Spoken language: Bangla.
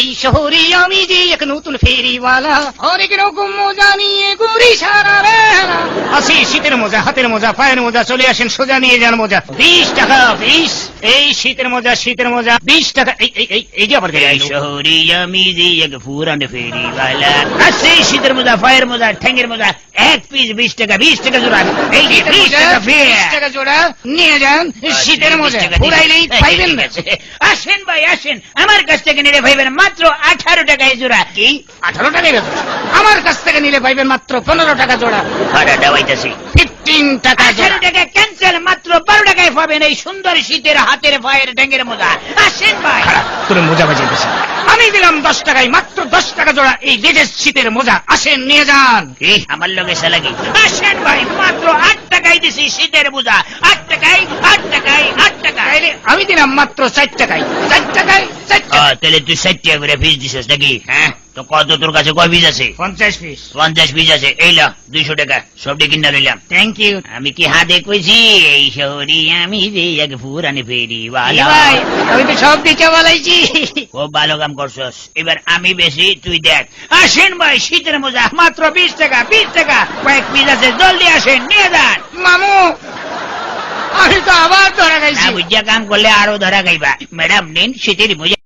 এই শহরে আমি যে এক নতুন ফেরিওয়ালা, অনেক রকম মোজা নিয়ে ঘুরি সারা বেলা। আছে শীতের মোজা, হাতের মোজা, পায়ের মোজা, চলে আসেন সোজা নিয়ে যান মোজা। 20 টাকা পিস। এই শীতের মোজা, শীতের মোজা 20 টাকা। এই যে আবার এই শহরে আমি যে এক পুরান ফেরিওয়ালা, আছে শীতের মোজা, পায়ের মোজা, ঠ্যাঙ্গের মোজা, এক পিস 20 টাকা, 20 টাকা জোড়া। এই যে 20 টাকা ফের 20 টাকা জোড়া নিয়ে যান শীতের মোজা, পুরাইলেই পাইবেন না। আসেন ভাই আসেন, আমার কাছ থেকে নিলে পাইবেন মাত্র 18 টাকায় জোড়া। কি 18 টাকায় বেচো? আমার কাছ থেকে নিলে পাইবেন মাত্র 15 টাকা জোড়া। ভাড়াটা পাইতেছি 15 টাকা জোড়া। 18 টাকা ক্যান্সেল, মাত্র 12 টাকায় পাবেন এই সুন্দর শীতের হাতের পায়ের ঠ্যাঙ্গের মোজা। আসেন ভাই। তোর মোজা বাজিয়ে দিছি। আমি দিলাম 10 টাকায়, মাত্র 10 টাকা জোড়া এই লেটেস্ট শীতের মোজা। আসেন নিয়ে যান। কি আমার লগে সালাকি? আসেন ভাই, মাত্র 8 টাকায় দিছি শীতের মোজা। 8 টাকায়, 8 টাকায়, 8 টাকায়। তাইলে আমি দিলাম মাত্র 4 টাকায়। 4 টাকায়, 4 টাকা। তাহলে তুই 60 টাকা করে পিস দিছিস নাকি? হ্যাঁ, তো কত তোর কাছে কয় পিস আছে? 50 পিস। 50 পিস আছে। এই লা 200 টাকা, সবটি কিনা লইলাম। Thank you. আমি কি হাতে কইছি এই শহরে আমি যে এক পুরান ফেরিওয়ালা? ভাই আমি তো সব দিতে বলাইছি। খুব ভালো কাম করছস। এবার আমি বেশি, তুই দেখ। আসেন ভাই, শীতের মোজা মাত্র 20 টাকা, 20 টাকা। কয়েক পিস আছে, জলদি আসেন নিয়ে যান। মামু আমি তো আবার ধরা খাইছি। না বুঝিয়া কাম করলে আরো ধরা খাইবা। ম্যাডাম নিন শীতের মোজা।